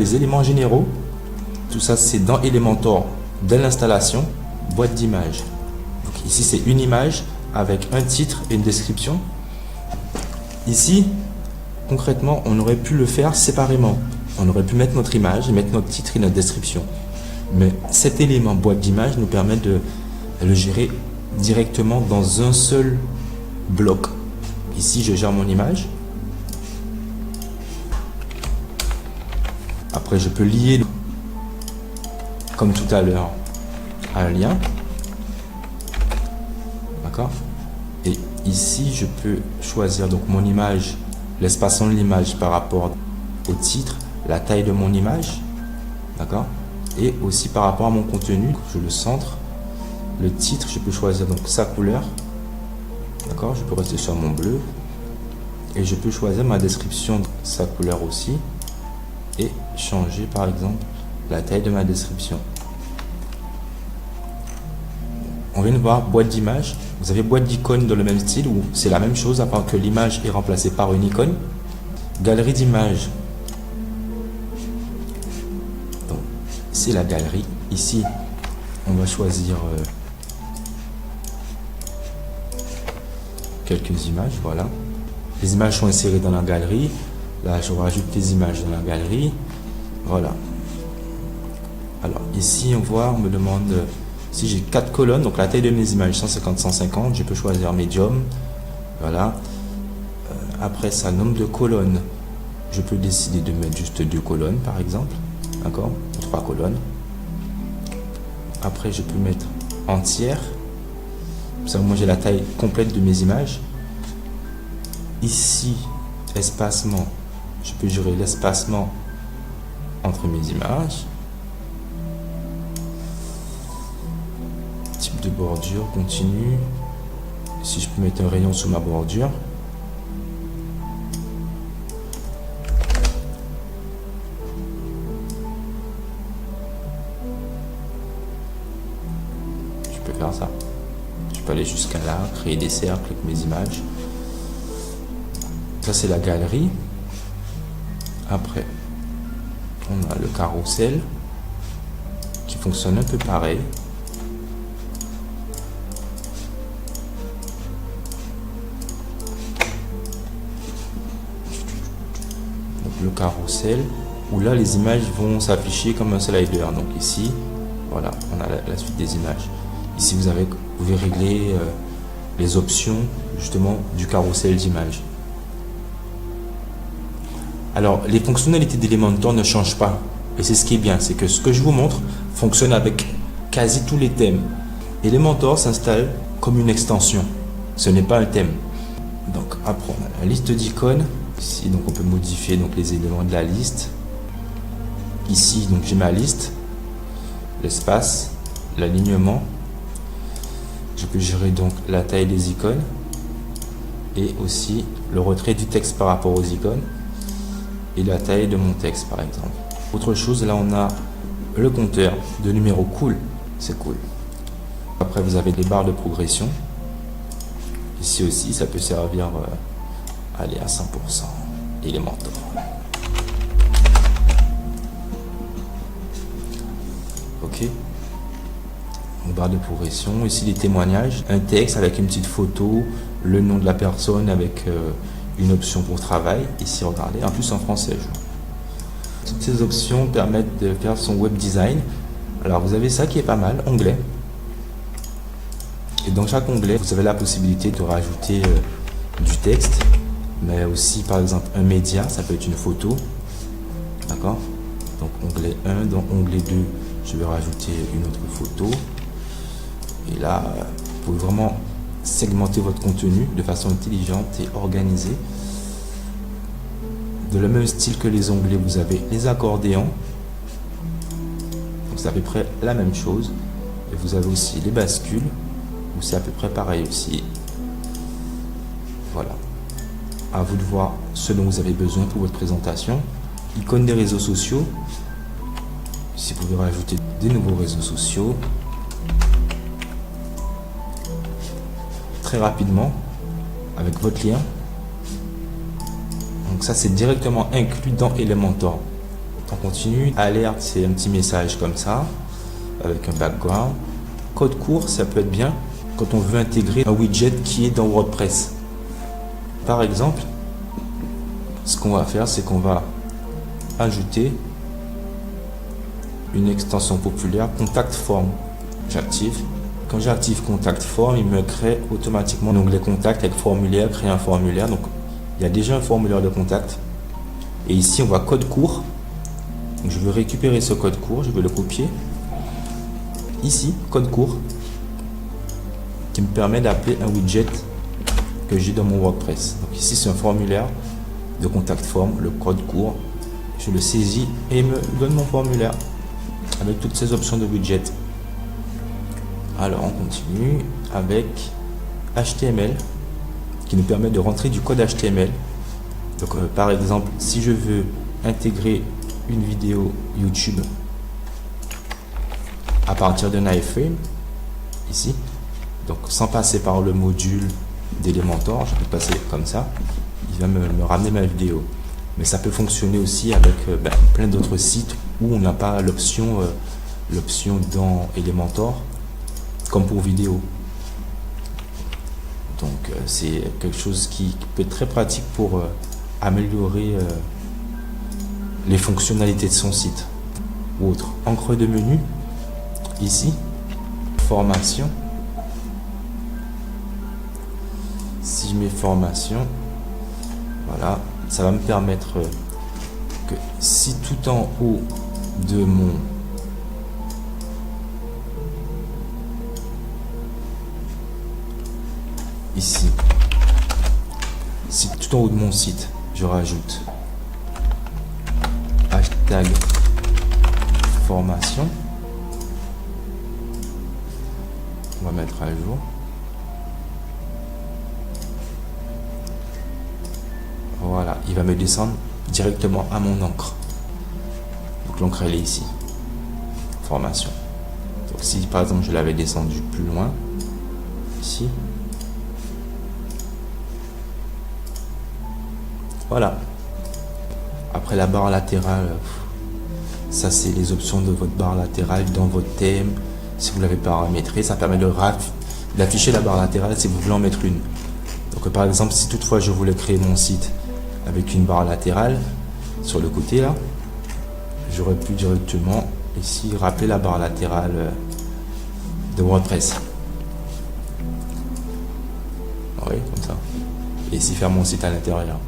Les éléments généraux, tout ça c'est dans Elementor, dès l'installation, boîte d'image. Donc ici c'est une image avec un titre et une description. Ici, concrètement, on aurait pu le faire séparément. On aurait pu mettre notre image et mettre notre titre et notre description. Mais cet élément boîte d'image nous permet de le gérer directement dans un seul bloc. Ici, je gère mon image. Après, je peux lier, comme tout à l'heure, un lien. D'accord? Et ici, je peux choisir donc mon image, l'espacement de l'image par rapport au titre, la taille de mon image. D'accord? Et aussi par rapport à mon contenu, je le centre. Le titre, je peux choisir donc sa couleur. D'accord? Je peux rester sur mon bleu. Et je peux choisir ma description, sa couleur aussi. Et changer par exemple la taille de ma description. On vient de voir boîte d'image. Vous avez boîte d'icônes dans le même style où c'est la même chose à part que l'image est remplacée par une icône. Galerie d'images. Donc c'est la galerie. Ici on va choisir quelques images. Voilà. Les images sont insérées dans la galerie. Là, je rajoute des images dans la galerie. Voilà. Alors, ici, on me demande si j'ai 4 colonnes. Donc, la taille de mes images, 150-150. Je peux choisir médium. Voilà. Après ça, nombre de colonnes. Je peux décider de mettre juste 2 colonnes, par exemple. D'accord? Ou 3 colonnes. Après, je peux mettre entière. Ça, moi, j'ai la taille complète de mes images. Ici, espacement. Je peux gérer l'espacement entre mes images. Type de bordure continue. Si je peux mettre un rayon sous ma bordure. Je peux faire ça. Je peux aller jusqu'à là, créer des cercles avec mes images. Ça, c'est la galerie. Après, on a le carrousel qui fonctionne un peu pareil. Donc, le carrousel, où là, les images vont s'afficher comme un slider. Donc ici, voilà, on a la suite des images. Ici, vous pouvez régler les options, justement, du carrousel d'images. Alors, les fonctionnalités d'Elementor ne changent pas. Et c'est ce qui est bien, c'est que ce que je vous montre fonctionne avec quasi tous les thèmes. Elementor s'installe comme une extension. Ce n'est pas un thème. Donc, après, on a la liste d'icônes. Ici, donc, on peut modifier donc, les éléments de la liste. Ici, donc, j'ai ma liste, l'espace, l'alignement. Je peux gérer donc la taille des icônes et aussi le retrait du texte par rapport aux icônes. Et la taille de mon texte par exemple. Autre chose, là on a le compteur de numéros. Cool, c'est cool. Après vous avez des barres de progression. Ici aussi ça peut servir aller à 100%. Elementor. Ok. Une barre de progression. Ici les témoignages. Un texte avec une petite photo, le nom de la personne avec une option pour travail. Ici, regardez, en plus en français. Toutes ces options permettent de faire son web design. Alors, vous avez ça qui est pas mal, onglet. Et dans chaque onglet, vous avez la possibilité de rajouter du texte, mais aussi, par exemple, un média. Ça peut être une photo. D'accord? Donc, onglet 1. Dans onglet 2, je vais rajouter une autre photo. Et là, vous pouvez vraiment segmenter votre contenu de façon intelligente et organisée. De le même style que les onglets, vous avez les accordéons. Donc c'est à peu près la même chose. Et vous avez aussi les bascules, où c'est à peu près pareil aussi. Voilà. À vous de voir ce dont vous avez besoin pour votre présentation. Icône des réseaux sociaux. Ici, vous pouvez rajouter des nouveaux réseaux sociaux. Très rapidement avec votre lien. Donc ça c'est directement inclus dans Elementor. On continue. Alerte, c'est un petit message comme ça, avec un background. Code court, ça peut être bien quand on veut intégrer un widget qui est dans WordPress. Par exemple, ce qu'on va faire, c'est qu'on va ajouter une extension populaire, Contact Form. J'active. Quand j'active Contact Form, il me crée automatiquement l'onglet Contact avec formulaire, créer un formulaire. Donc, il y a déjà un formulaire de contact. Et ici, on voit code court. Donc, je veux récupérer ce code court, je vais le copier. Ici, code court, qui me permet d'appeler un widget que j'ai dans mon WordPress. Donc ici, c'est un formulaire de contact form, le code court. Je le saisis et il me donne mon formulaire avec toutes ces options de widget. Alors, on continue avec HTML qui nous permet de rentrer du code HTML. Donc, par exemple, si je veux intégrer une vidéo YouTube à partir d'un iframe, ici, donc sans passer par le module d'Elementor, je peux passer comme ça, il va me ramener ma vidéo. Mais ça peut fonctionner aussi avec plein d'autres sites où on n'a pas l'option dans Elementor, comme pour vidéo. Donc c'est quelque chose qui peut être très pratique pour améliorer les fonctionnalités de son site ou autre. En creux de menu, ici, formation. Si je mets formation, voilà, ça va me permettre que si tout en haut de mon ici, si tout en haut de mon site, je rajoute hashtag formation, on va mettre à jour. Voilà, il va me descendre directement à mon encre. Donc l'encre elle est ici. Formation. Donc si par exemple je l'avais descendu plus loin, ici. Voilà. Après la barre latérale, ça c'est les options de votre barre latérale dans votre thème. Si vous l'avez paramétré, ça permet d'afficher la barre latérale si vous voulez en mettre une. Donc par exemple, si toutefois je voulais créer mon site avec une barre latérale sur le côté là, j'aurais pu directement ici rappeler la barre latérale de WordPress. Oui, comme ça. Et ici faire mon site à l'intérieur.